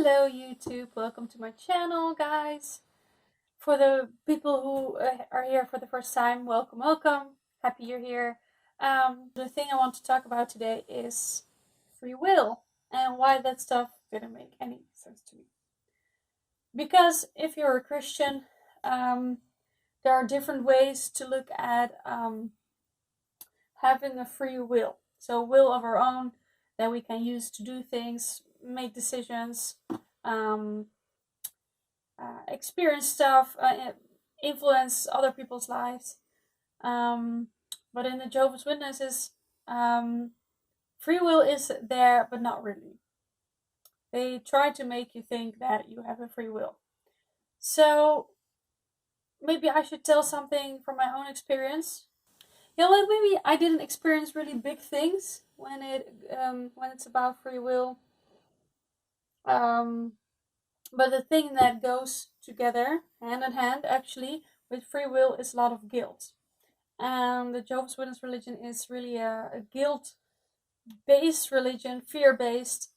Hello YouTube, welcome to my channel guys. For the people who are here for the first time, welcome. Happy you're here. The thing I want to talk about today is free will and why that stuff didn't make any sense to me. Because if you're a Christian, there are different ways to look at having a free will. So will of our own that we can use to do things, make decisions, um, experience stuff, influence other people's lives. But in the Jehovah's Witnesses, free will is there, but not really. They try to make you think that you have a free will. So maybe I should tell something from my own experience. Maybe I didn't experience really big things when it's about free will. But the thing that goes together hand in hand actually with free will is a lot of guilt. And the Jehovah's Witness religion is really a guilt-based religion, fear-based.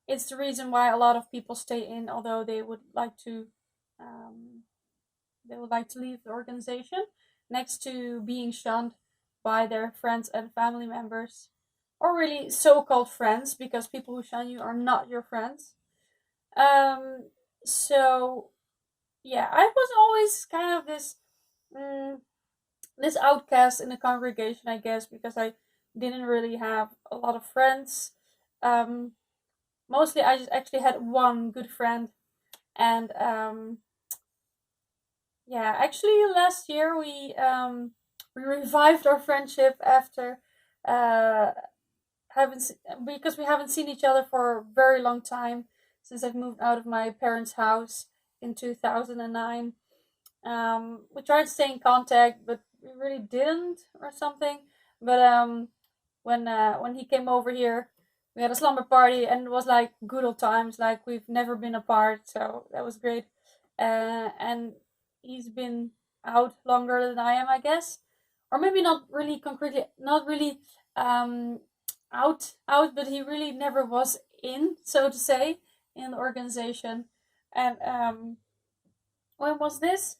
It's the reason why a lot of people stay in, although they would like to leave the organization, next to being shunned by their friends and family members, or really so-called friends, because people who shun you are not your friends. So yeah, I was always kind of this outcast in the congregation, I guess, because I didn't really have a lot of friends. Mostly I just actually had one good friend, and yeah, actually last year we revived our friendship after uh because we haven't seen each other for a very long time since I've moved out of my parents' house in 2009. We tried to stay in contact, but we really didn't, or something. But when he came over here, we had a slumber party, and it was like good old times, like we've never been apart. So that was great. And he's been out longer than I am, I guess, or maybe not really concretely, not really um, out, but he really never was in, so to say, in the organization. And when was this?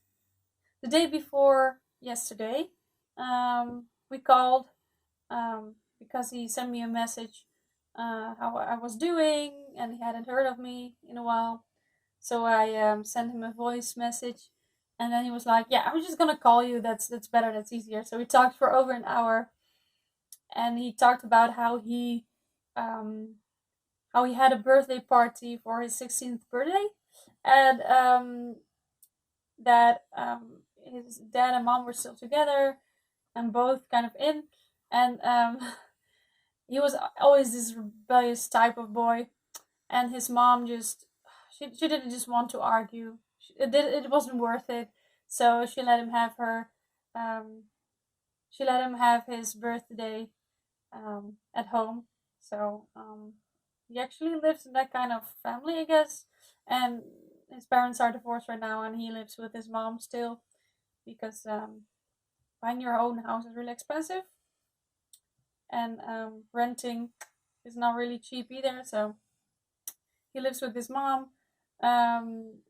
The day before yesterday. We called because he sent me a message how I was doing, and he hadn't heard of me in a while. So I sent him a voice message, and then he was like, "Yeah, I'm just gonna call you. That's better. That's easier." So we talked for over an hour, and he talked about um, how he had a birthday party for his 16th birthday, and that his dad and mom were still together and both kind of in, and he was always this rebellious type of boy, and his mom just she didn't just want to argue. It wasn't worth it, so um, she let him have his birthday at home. So he actually lives in that kind of family, I guess, and his parents are divorced right now, and he lives with his mom still because buying your own house is really expensive, and renting is not really cheap either. So he lives with his mom, um,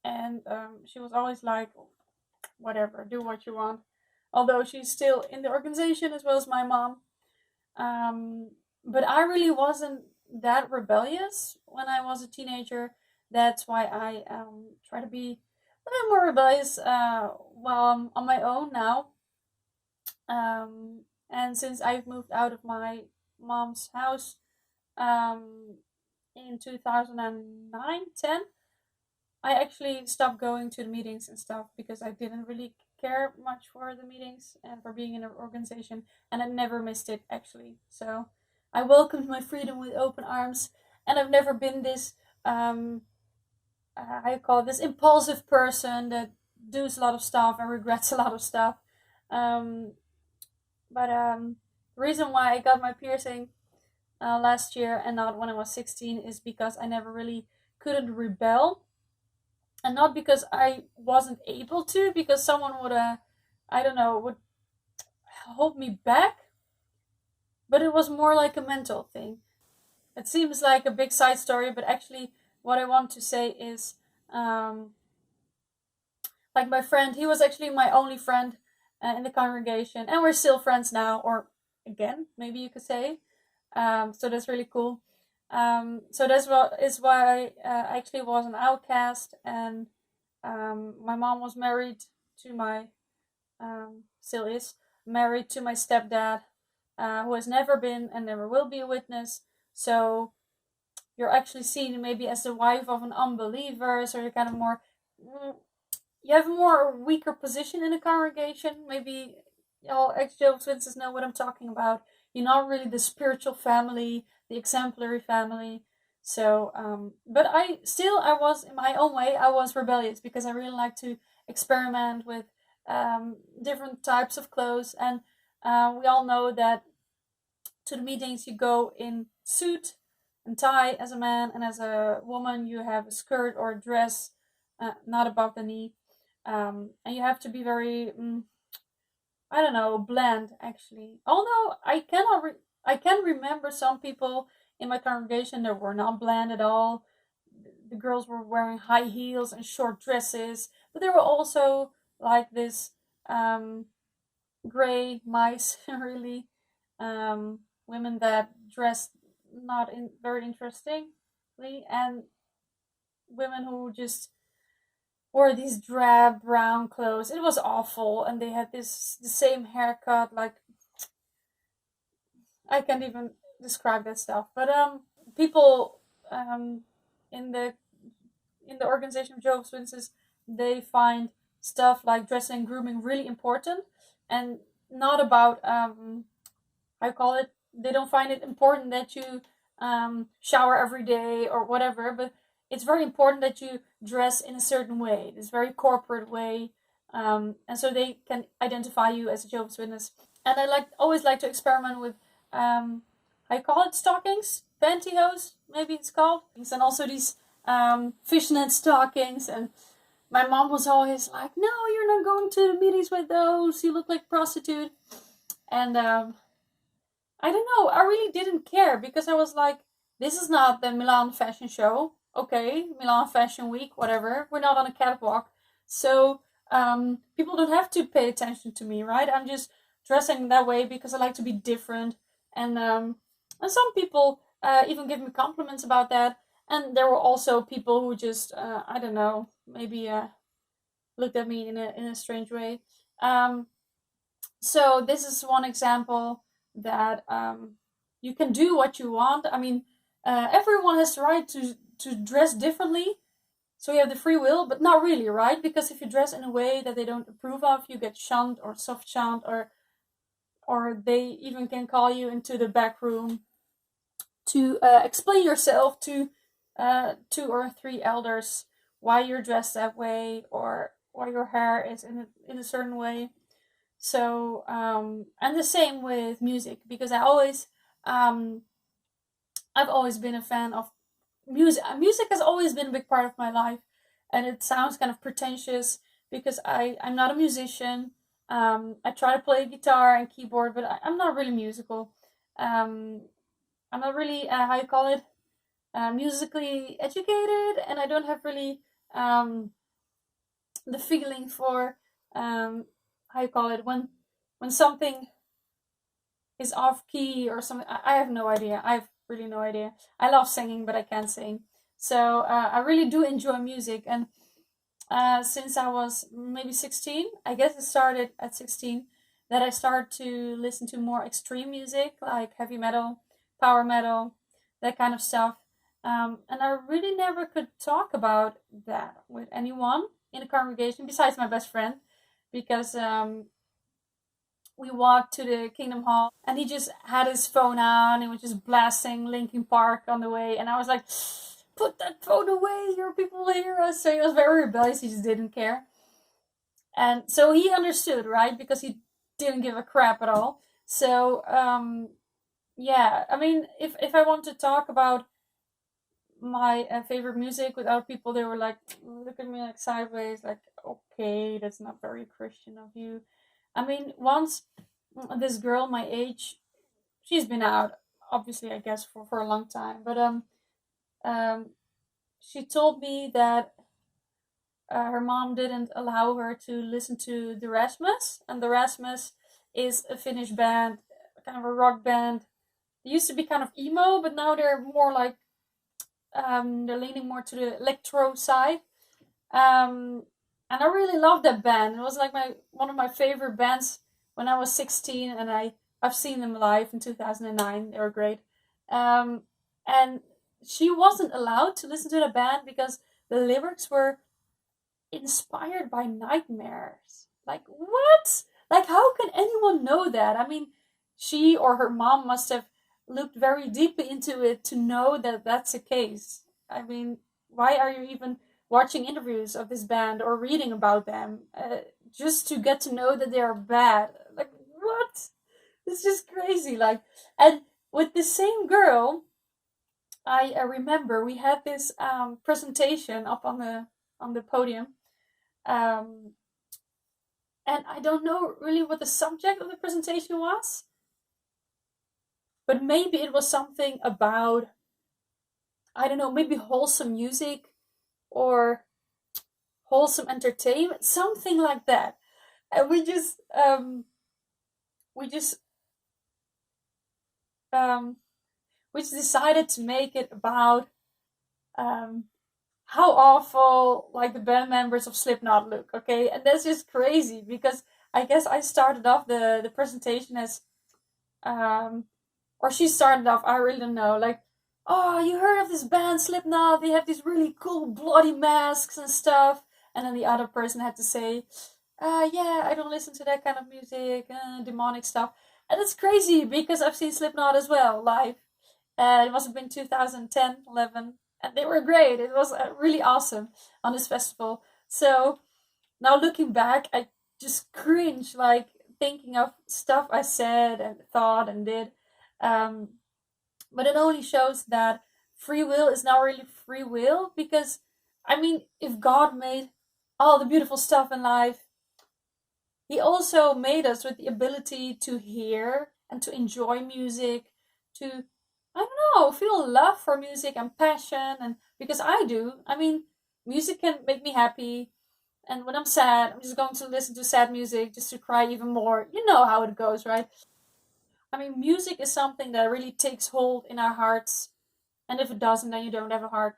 and she was always like, "Whatever, do what you want." Although she's still in the organization as well as my mom, but I really wasn't that rebellious when I was a teenager. That's why I try to be a little more rebellious while I'm on my own now. And since I've moved out of my mom's house um, in 2009, 10, I actually stopped going to the meetings and stuff because I didn't really care much for the meetings and for being in an organization, and I never missed it actually. So I welcomed my freedom with open arms, and I've never been this how you call it, this impulsive person that does a lot of stuff and regrets a lot of stuff. Um, but the reason why I got my piercing last year and not when I was 16 is because I never really couldn't rebel, and not because I wasn't able to, because someone would I don't know, would hold me back, but it was more like a mental thing. it seems like a big side story, but actually, what I want to say is, um, like my friend, he was actually my only friend in the congregation, and we're still friends now, or again, maybe you could say. So that's really cool. So that's what is why I actually was an outcast, and my mom was married to my still is married to my stepdad, who has never been and never will be a witness. So you're actually seen maybe as the wife of an unbeliever, so you're kind of more, mm, you have a more weaker position in the congregation. Maybe all ex Jehovah's Witnesses know what I'm talking about. You're not really the spiritual family, the exemplary family. So, but I was in my own way. I was rebellious because I really like to experiment with different types of clothes, and we all know that to the meetings you go in suit and tie as a man, and as a woman you have a skirt or a dress, not above the knee, and you have to be very, I don't know, bland actually. Although I can remember some people in my congregation that were not bland at all. The girls were wearing high heels and short dresses, but there were also like this um, gray mice, really, women that dressed not in very interestingly, and women who just wore these drab brown clothes. It was awful, and they had this the same haircut. Like, I can't even describe that stuff. But people um in the organization of Jehovah's Witnesses, they find stuff like dressing and grooming really important, and not about I call it. They don't find it important that you shower every day or whatever, but it's very important that you dress in a certain way, this very corporate way, and so they can identify you as a Jehovah's Witness. And I always like to experiment with I call it stockings, pantyhose, maybe it's called, and also these fishnet stockings. And my mom was always like, "No, you're not going to the meetings with those. You look like a prostitute." And I don't know. I really didn't care because I was like, this is not the Milan fashion show. Okay, Milan Fashion Week, whatever. We're not on a catwalk. So people don't have to pay attention to me, right? I'm just dressing that way because I like to be different. And some people even give me compliments about that. And there were also people who just, I don't know, maybe looked at me in a strange way. Um, so this is one example that you can do what you want. I mean, everyone has the right to dress differently, so you have the free will, but not really, right? Because if you dress in a way that they don't approve of, you get shunned or soft shunned, or they even can call you into the back room to explain yourself to two or three elders why you're dressed that way, or why your hair is in a certain way. So, and the same with music, because um, I've always been a fan of music. Music has always been a big part of my life, and it sounds kind of pretentious because I'm not a musician. I try to play guitar and keyboard, but I'm not really musical. Um, I'm not really, how you call it, musically educated, and I don't have really um, the feeling for how you call it, when something is off key or something. I have no idea. I have really no idea. I love singing, but I can't sing. So I really do enjoy music, and since I was maybe 16, I guess it started at 16, that I started to listen to more extreme music like heavy metal, power metal, that kind of stuff. And I really never could talk about that with anyone in the congregation besides my best friend, because we walked to the Kingdom Hall, and he just had his phone on and was just blasting Linkin Park on the way. And I was like, put that phone away, your people will hear us. So he was very rebellious, he just didn't care. And so he understood, right? Because he didn't give a crap at all. So, yeah, I mean, if I want to talk about my favorite music with other people, they were like, look at me like sideways, like, okay, that's not very Christian of you. I mean, once this girl my age, she's been out. obviously, I guess for a long time. But um, she told me that her mom didn't allow her to listen to the Rasmus, and the Rasmus is a Finnish band, kind of a rock band. They used to be kind of emo, but now they're more like they're leaning more to the electro side. Um, and I really loved that band. It was like my one of my favorite bands when I was 16, and I've seen them live in 2009. They were great. Um, and she wasn't allowed to listen to the band because the lyrics were inspired by nightmares. Like, what? Like, how can anyone know that? I mean, she or her mom must have looked very deeply into it to know that that's the case. I mean, why are you even watching interviews of this band or reading about them just to get to know that they are bad? Like, what? It's just crazy. Like, and with the same girl, I remember we had this presentation up on the podium, um, and I don't know really what the subject of the presentation was, but maybe it was something about, I don't know, maybe wholesome music or wholesome entertainment, something like that. And we just um, we just decided to make it about um, how awful like the band members of Slipknot look. Okay, and that's just crazy because I guess I started off the presentation as um, or she started off, I really don't know, like, oh, you heard of this band Slipknot? They have these really cool bloody masks and stuff. And then the other person had to say, yeah, I don't listen to that kind of music, demonic stuff. And it's crazy because I've seen Slipknot as well live. It must have been 2010, 11, and they were great. It was really awesome on this festival. So now looking back, I just cringe, like thinking of stuff I said and thought and did. Um, but it only shows that free will is not really free will because, I mean, if God made all the beautiful stuff in life, He also made us with the ability to hear and to enjoy music, to, I don't know, feel love for music and passion. And because I do, I mean, music can make me happy, and when I'm sad, I'm just going to listen to sad music just to cry even more. You know how it goes, right? I mean, music is something that really takes hold in our hearts. And if it doesn't, then you don't have a heart.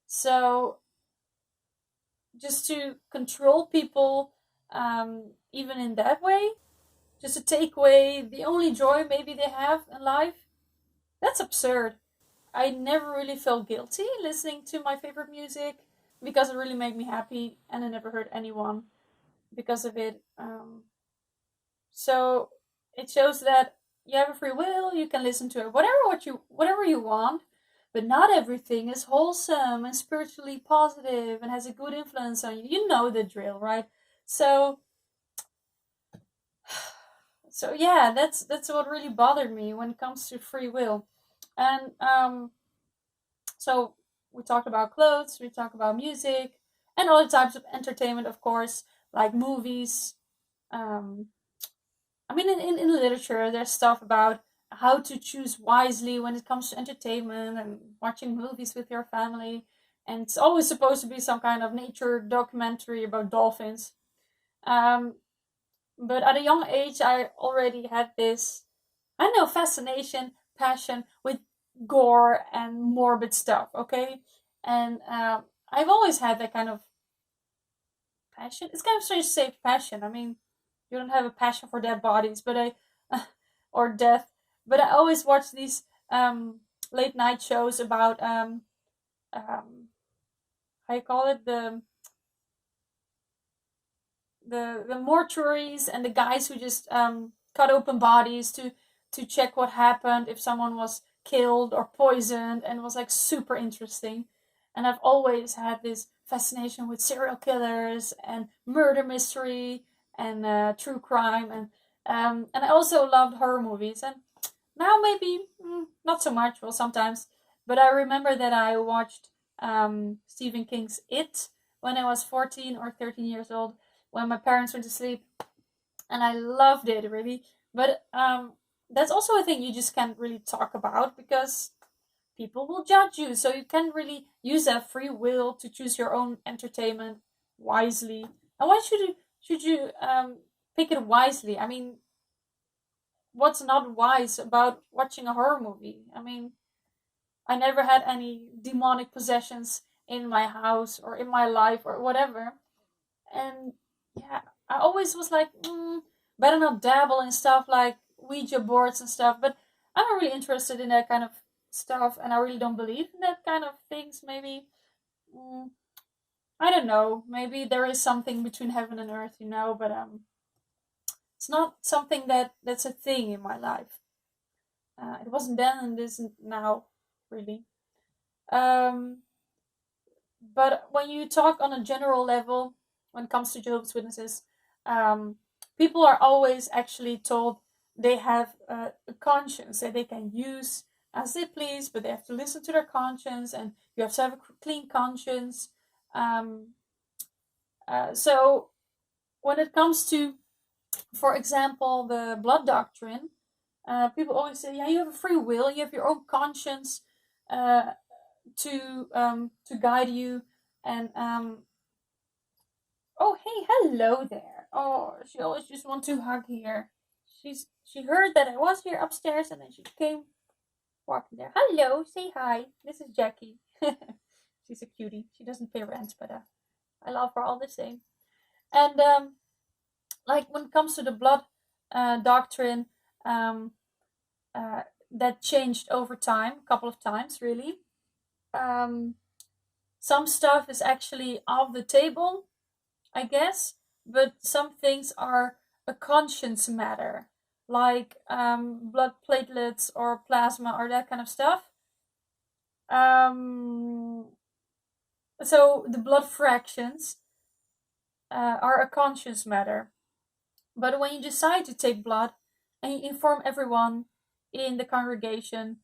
So, just to control people, even in that way, just to take away the only joy maybe they have in life, that's absurd. I never really felt guilty listening to my favorite music because it really made me happy, and I never hurt anyone because of it. So it shows that you have a free will. You can listen to it, whatever you want, but not everything is wholesome and spiritually positive and has a good influence on you. You know the drill, right? So so yeah, that's what really bothered me when it comes to free will, and so we talked about clothes, we talked about music, and other types of entertainment, of course, like movies. Um, I mean, in literature, there's stuff about how to choose wisely when it comes to entertainment and watching movies with your family. And it's always supposed to be some kind of nature documentary about dolphins. Um, but at a young age, I already had this, I don't know, fascination, passion with gore and morbid stuff, okay? And I've always had that kind of passion. It's kind of strange to say passion. I mean, you don't have a passion for dead bodies, but or death. But I always watch these late night shows about how you call it, the mortuaries and the guys who just cut open bodies to check what happened if someone was killed or poisoned, and it was like super interesting. And I've always had this fascination with serial killers and murder mystery and true crime, and I also loved horror movies. And now maybe not so much, well sometimes, but I remember that I watched Stephen King's It when I was 14 or 13 years old when my parents went to sleep, and I loved it really. But that's also a thing you just can't really talk about because people will judge you. So you can't really use that free will to choose your own entertainment wisely. And why should you pick it wisely? I mean, what's not wise about watching a horror movie? I mean, I never had any demonic possessions in my house or in my life or whatever. And yeah, I always was like, better not dabble in stuff like Ouija boards and stuff. But I'm not really interested in that kind of stuff, and I really don't believe in that kind of things. Maybe mm, I don't know. Maybe there is something between heaven and earth, but it's not something that's a thing in my life. It wasn't then, and it isn't now, really. Um, but when you talk on a general level, when it comes to Jehovah's Witnesses, um, people are always actually told they have a conscience that they can use as they please, but they have to listen to their conscience, and you have to have a clean conscience. Um, so when it comes to, for example, the blood doctrine, people always say, "Yeah, you have a free will, you have your own conscience uh, to guide you," and oh, hey, hello there. Oh, she always just wants to hug here. She heard that I was here upstairs, and then she came walking there. Hello, say hi. This is Jackie. She's a cutie. She doesn't pay rent, but I love her all the same. And like when it comes to the blood doctrine, um, that changed over time, a couple of times, really. Um, some stuff is actually off the table, I guess, but some things are a conscience matter, like blood platelets or plasma or that kind of stuff. Um, so the blood fractions are a conscience matter. But when you decide to take blood and you inform everyone in the congregation,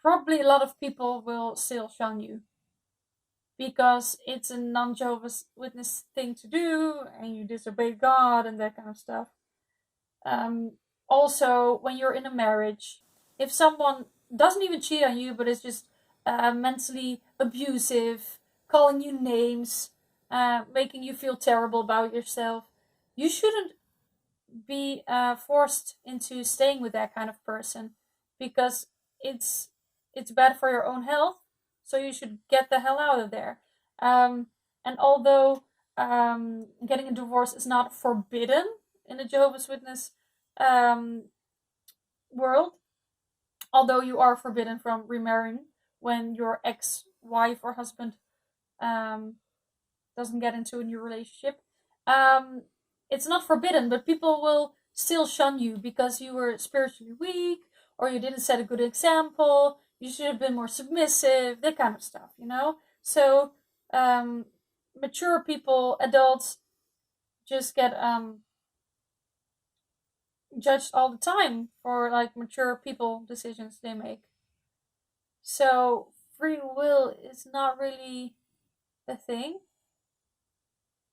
probably a lot of people will still shun you because it's a non Jehovah's Witness thing to do and you disobey God and that kind of stuff. Um, Also, when you're in a marriage, if someone doesn't even cheat on you but is just mentally abusive, calling you names, making you feel terrible about yourself, you shouldn't be forced into staying with that kind of person because it's it's bad for your own health. So you should get the hell out of there. And although getting a divorce is not forbidden in the Jehovah's Witness um, world, although you are forbidden from remarrying when your ex-wife or husband um, doesn't get into a new relationship. Um, it's not forbidden, but people will still shun you because you were spiritually weak or you didn't set a good example. You should have been more submissive, that kind of stuff. So, um, mature people, adults, just get judged all the time for like mature people decisions they make. So, free will is not really a thing.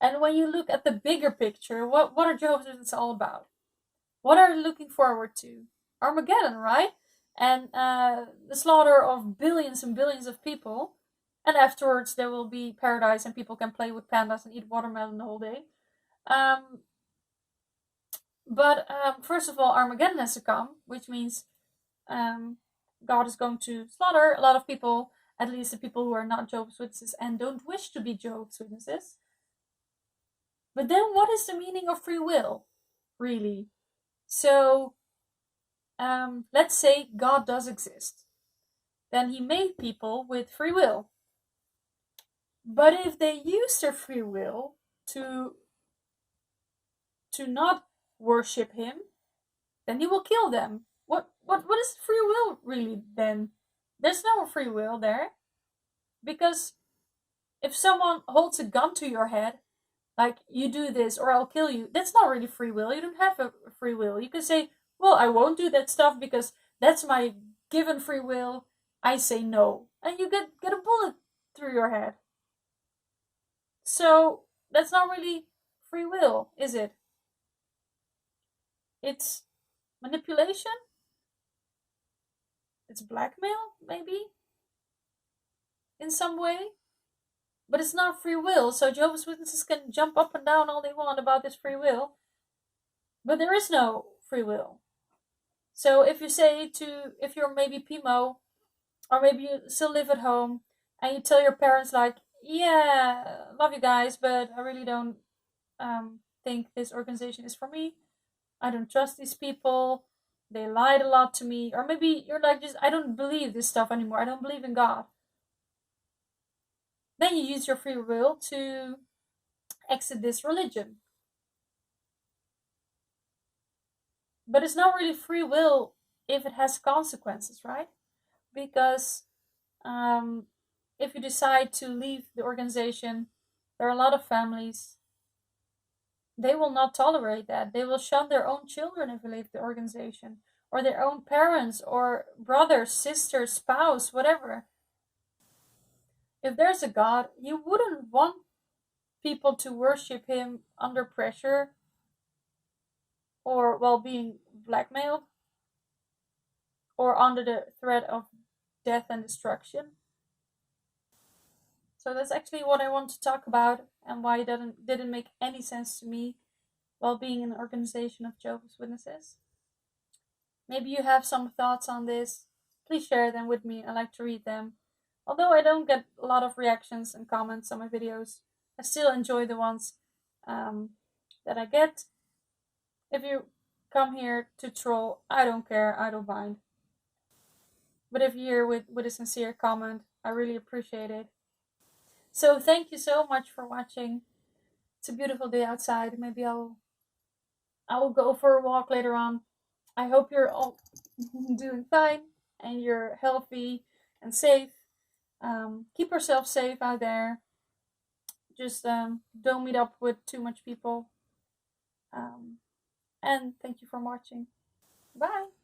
And when you look at the bigger picture, what are Jehovah's Witnesses all about? What are they looking forward to? Armageddon, right? And the slaughter of billions and billions of people. And afterwards, there will be paradise and people can play with pandas and eat watermelon the whole day. Um, but first of all, Armageddon has to come, which means um, God is going to slaughter a lot of people, at least the people who are not Jehovah's Witnesses and don't wish to be Jehovah's Witnesses. But then what is the meaning of free will, really? So, let's say God does exist. Then he made people with free will. But if they use their free will to not worship him, then he will kill them. What is free will really then? There's no free will there. Because if someone holds a gun to your head, like you do this or I'll kill you, that's not really free will. You don't have a free will. You can say, well, I won't do that stuff because that's my given free will. I say no. And you get a bullet through your head. So that's not really free will, is it? It's manipulation. It's blackmail, maybe, in some way. But it's not free will, so Jehovah's Witnesses can jump up and down all they want about this free will, but there is no free will. So if you say to, if you're maybe Pimo, or maybe you still live at home, and you tell your parents, like, yeah, love you guys, but I really don't think this organization is for me. I don't trust these people. They lied a lot to me. Or maybe you're like, just, I don't believe this stuff anymore. I don't believe in God. Then you use your free will to exit this religion. But it's not really free will if it has consequences, right? Because um, if you decide to leave the organization, there are a lot of families, they will not tolerate that. They will shun their own children if you leave the organization, or their own parents, or brothers, sisters, spouse, whatever. If there's a God, you wouldn't want people to worship him under pressure or while being blackmailed or under the threat of death and destruction. So that's actually what I want to talk about, and why it didn't make any sense to me while being in an organization of Jehovah's Witnesses. Maybe you have some thoughts on this. Please share them with me. I like to read them. Although I don't get a lot of reactions and comments on my videos, I still enjoy the ones um, that I get. If you come here to troll, I don't care. I don't mind. But if you're here with a sincere comment, I really appreciate it. So thank you so much for watching. It's a beautiful day outside. Maybe I will go for a walk later on. I hope you're all doing fine and you're healthy and safe. Keep yourself safe out there. Just don't meet up with too much people. And thank you for watching. Bye.